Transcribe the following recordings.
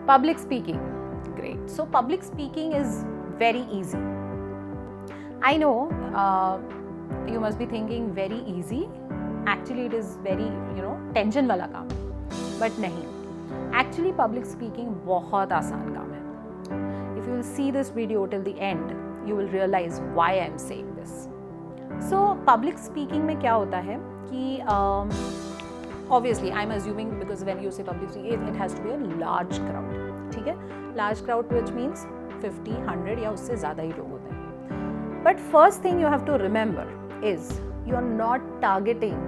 Public speaking. Great. So public speaking is very easy. I know you must be thinking very easy. Actually it is very tension वाला काम है. But नहीं. Actually public speaking बहुत आसान काम है. If you will see this video till the end, you will realize why I am saying this. So public speaking में क्या होता है कि obviously I'm assuming because when you say public speaking it has to be a large crowd. ठीक है, large crowd which means 50, 100 या उससे ज़्यादा ही लोग होते हैं. But first thing you have to remember is you are not targeting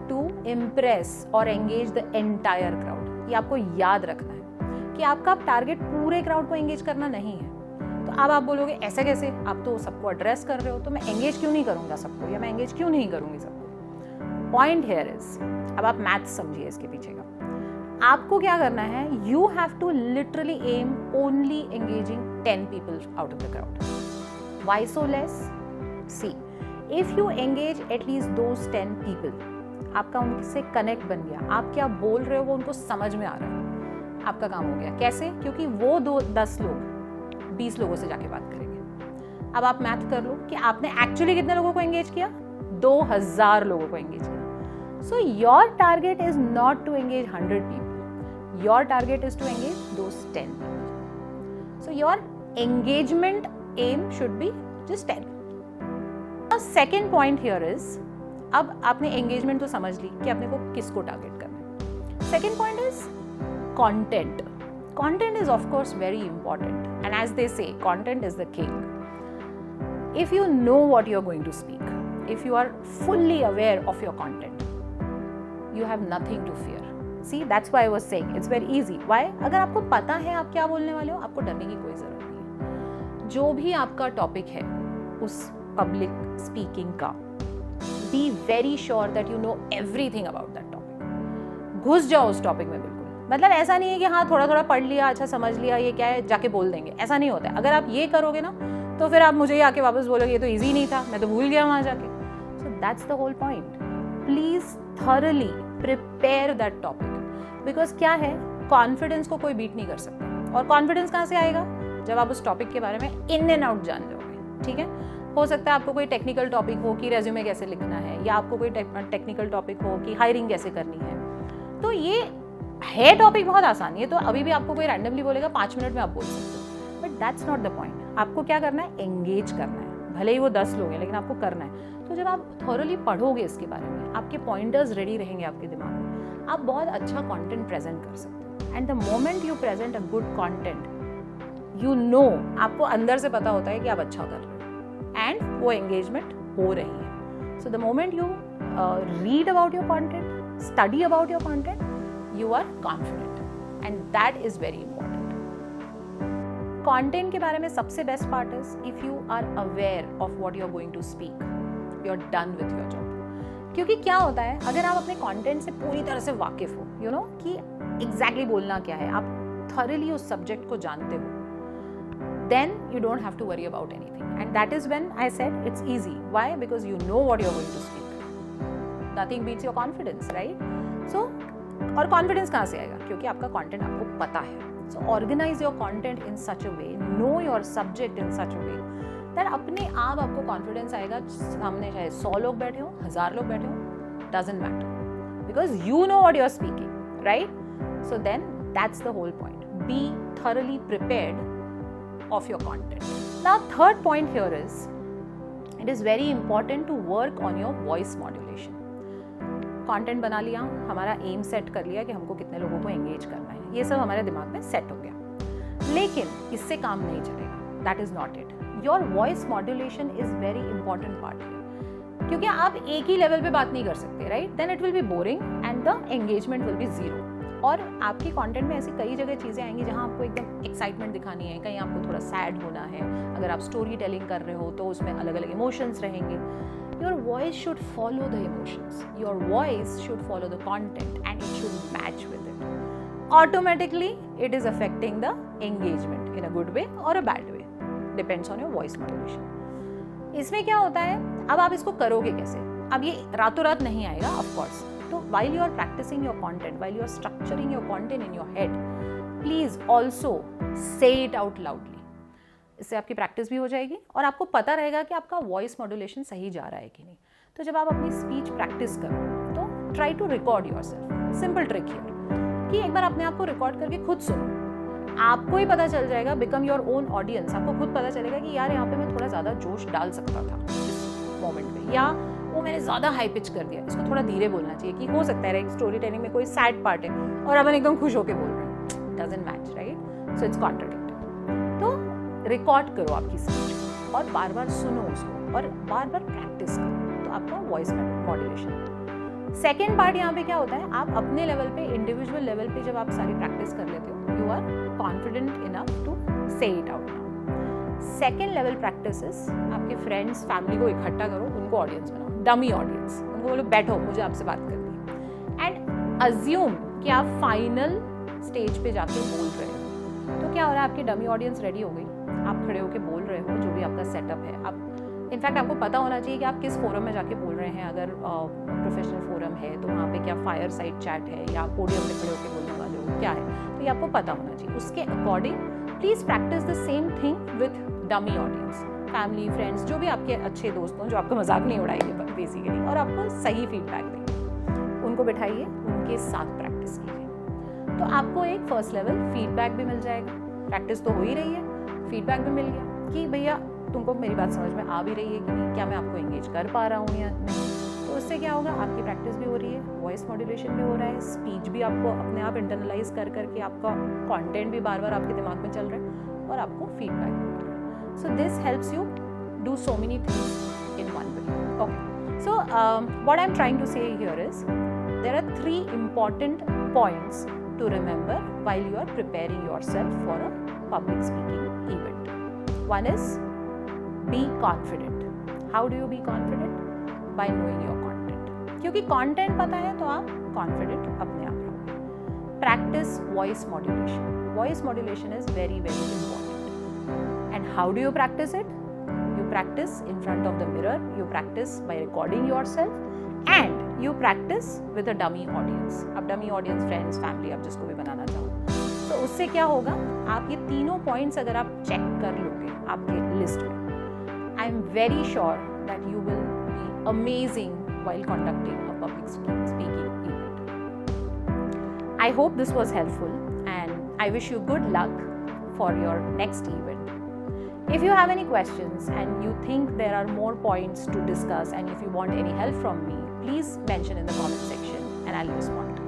to impress or engage the entire crowd. ये आपको याद रखना है कि आपका टारगेट पूरे क्राउड को एंगेज करना नहीं है. तो अब आप बोलोगे ऐसा कैसे, आप तो सबको एड्रेस कर रहे हो तो मैं एंगेज क्यों नहीं करूँगा सबको, या मैं एंगेज क्यों नहीं करूँगी सबको. पॉइंट हेयर इज, अब आप मैथ्स समझिए इसके पीछे का. आपको क्या करना है, you have to literally am only engaging 10 people out of the crowd. Why so less? See, if you engage at least those 10 people, आपका उनसे कनेक्ट बन गया, आप क्या बोल रहे हो वो उनको समझ में आ रहा है, आपका काम हो गया. कैसे? क्योंकि वो 10 लोग 20 लोगों से जाके बात करेंगे. अब आप मैथ कर लो कि आपने एक्चुअली कितने लोगों को एंगेज किया, 2000 लोगों को एंगेज किया. So your target is not to engage 100 people. Your target is to engage those 10 people. So your engagement aim should be just 10. The second point here is, अब आपने engagement तो समझ ली कि आपने को किसको target करना है. Second point is content. Content is of course very important, and as they say, content is the king. If you know what you are going to speak, if you are fully aware of your content, you have nothing to fear. See, that's why I was saying it's very easy. Why? अगर आपको पता है आप क्या बोलने वाले हो, आपको डरने की कोई जरूरत नहीं है. जो भी आपका टॉपिक है उस पब्लिक स्पीकिंग का, be very sure that you know everything about that topic. घुस जाओ उस टॉपिक में बिल्कुल. मतलब ऐसा नहीं है कि हाँ थोड़ा थोड़ा पढ़ लिया, अच्छा समझ लिया, ये क्या है, जाके बोल देंगे. ऐसा नहीं होता है. अगर आप ये करोगे ना तो फिर आप मुझे आके वापस बोलोगे ये तो ईजी नहीं था, मैं तो भूल गया वहां जाके. So that's the whole point. Please thoroughly prepare that topic. Because क्या है, कॉन्फिडेंस को कोई बीट नहीं कर सकता. और कॉन्फिडेंस कहाँ से आएगा, जब आप उस टॉपिक के बारे में इन एंड आउट जान जाओगे. ठीक है, हो सकता है आपको कोई टेक्निकल टॉपिक हो कि रेज्यूमे कैसे लिखना है, या आपको कोई टेक्निकल टॉपिक हो कि हायरिंग कैसे करनी है. तो ये है टॉपिक बहुत आसान. ये तो अभी भी आपको कोई रैंडमली बोलेगा 5 मिनट में आप बोल सकते हो. But that's not the point. आपको क्या करना है, एंगेज करना है. भले ही वो 10 लोग हैं लेकिन आपको करना है. तो जब आप थॉरली पढ़ोगे इसके बारे में, आपके पॉइंटर्स रेडी रहेंगे आपके दिमाग में, आप बहुत अच्छा कंटेंट प्रेजेंट कर सकते हो. And the moment you present a good content, you know, आपको अंदर से पता होता है कि आप अच्छा कर रहे हो एंड वो एंगेजमेंट हो रही है. So the moment you read about your content, study about your content, you are confident and that is very important. Content के बारे में सबसे best part is if you are aware of what you are going to speak, you are done with your job. क्योंकि क्या होता है, अगर आप अपने कंटेंट से पूरी तरह से वाकिफ हो, यू नो कि एग्जैक्टली बोलना क्या है, आप थॉरली उस सब्जेक्ट को जानते हो, then you don't have to worry about anything. And that is when I said it's easy. Why? Because you know what you're going to speak. Nothing beats your confidence, right? So, और confidence कहाँ से आएगा? क्योंकि आपका content आपको पता है. So, organize your content in such a way, know your subject in such a way that अपने आप आपको confidence आएगा. सामने चाहे 100 लोग बैठे हो, 1000 लोग बैठे हो, doesn't matter. Because you know what you're speaking, right? So then that's the whole point. Be thoroughly prepared of your content. Now third point here is it is very important to work on your voice modulation. Content बना लिया, हमारा M set कर लिया कि हमको कितने लोगों को एंगेज करना है, ये सब हमारे दिमाग में सेट हो गया, लेकिन इससे काम नहीं चलेगा. That is not it. Your voice modulation is very important part है, क्योंकि आप एक ही लेवल पे बात नहीं कर सकते, right? Then it will be boring and the engagement will be zero. और आपकी कंटेंट में ऐसी कई जगह चीज़ें आएंगी जहाँ आपको एकदम एक्साइटमेंट दिखानी है, कहीं आपको थोड़ा सैड होना है, अगर आप स्टोरी टेलिंग कर रहे हो तो उसमें अलग अलग इमोशंस रहेंगे. Your voice should follow the emotions, your voice should follow the content and it should match with it. Automatically it is affecting the engagement in a good way और a bad way, depends on your voice modulation. इसमें क्या होता है, अब आप इसको करोगे कैसे? अब ये रातों रात नहीं आएगा, of course. So while you are practicing your content, while you are structuring your content in your head, please also say it out loudly. इससे आपकी प्रैक्टिस भी हो जाएगी और आपको पता रहेगा कि आपका वॉइस मॉड्यूलेशन सही जा रहा है कि नहीं. तो जब आप अपनी स्पीच प्रैक्टिस करो तो try to record yourself. Simple trick here कि एक बार अपने आप को रिकॉर्ड करके खुद सुनो. आपको ही पता चल जाएगा, बिकम योर ओन ऑडियंस. आपको खुद पता चलेगा कि यार यहाँ पे मैं थोड़ा ज़्यादा जोश डाल सकता था इस मोमेंट पे, या वो मैंने ज़्यादा हाई पिच कर दिया, इसको थोड़ा धीरे बोलना चाहिए. कि हो सकता है एक स्टोरी टेलिंग में कोई सैड पार्ट है और अपन एकदम खुश होकर बोल रहे हैं, doesn't match, right? So it's contradictory. तो रिकॉर्ड करो आपकी स्पीच और बार बार सुनो उसको और बार बार प्रैक्टिस करो, तो आपका वॉइस मॉड्यूलेशन. सेकेंड पार्ट यहाँ पे क्या होता है, आप अपने लेवल पे, इंडिविजुअल लेवल पे जब आप सारी प्रैक्टिस कर लेते हो, you are confident enough to say it out. Second level practice is आपके फ्रेंड्स, फैमिली को इकट्ठा करो, उनको ऑडियंस बनाओ, डमी ऑडियंस. उनको बोलो बैठो, मुझे आपसे बात करनी है. एंड अज्यूम कि आप फाइनल स्टेज पे जाके बोल रहे हो. तो क्या हो रहा है, आपकी डमी ऑडियंस रेडी हो गई, आप खड़े होके बोल रहे हो, जो भी आपका सेटअप है. आप इनफैक्ट आपको पता होना चाहिए कि आप किस फोरम में जाके बोल रहे हैं. अगर प्रोफेशनल फोरम है तो वहाँ पे क्या फायर साइड चैट है या पोडियम पे खड़े होकर बोलने वाले हो, क्या है, तो ये आपको पता होना चाहिए. उसके according please practice the same thing with dummy audience, family, friends, जो भी आपके अच्छे दोस्त हों जो आपका मजाक नहीं उड़ाएंगे बेसिकली और आपको सही फीडबैक देंगे. उनको बिठाइए, उनके साथ प्रैक्टिस कीजिए. तो आपको एक फर्स्ट लेवल फीडबैक भी मिल जाएगा. प्रैक्टिस तो हो ही रही है, फीडबैक भी मिल गया कि भैया तुमको मेरी बात समझ में आ भी रही है कि नहीं, क्या मैं आपको एंगेज कर पा रहा हूँ या नहीं. तो उससे क्या होगा, आपकी प्रैक्टिस भी हो रही है, वॉइस मॉड्यूलेशन भी हो रहा है, स्पीच भी आपको अपने आप इंटरनलाइज कर करके आपका कंटेंट भी बार बार आपके दिमाग में चल रहा है और आपको फीडबैक भी मिल रहा है. So this helps you do so many things in one way. Okay, so what I am trying to say here is there are 3 important points to remember while you are preparing yourself for a public speaking event. One is be confident. How do you be confident? By knowing your content. क्योंकि content पता है तो आप confident अपने आप रहोगे. Practice voice modulation. Voice modulation is very, very important. And how do you practice it? You practice in front of the mirror. You practice by recording yourself. And you practice with a dummy audience. अब dummy audience, friends, family, आप जिसको भी बनाना चाहो. तो उससे क्या होगा, आप ये तीनों points अगर आप check कर लोगे आपके list में, I am very sure that you will be amazing while conducting a public speaking event. I hope this was helpful and I wish you good luck for your next event. If you have any questions and you think there are more points to discuss and if you want any help from me, please mention in the comment section and I'll respond.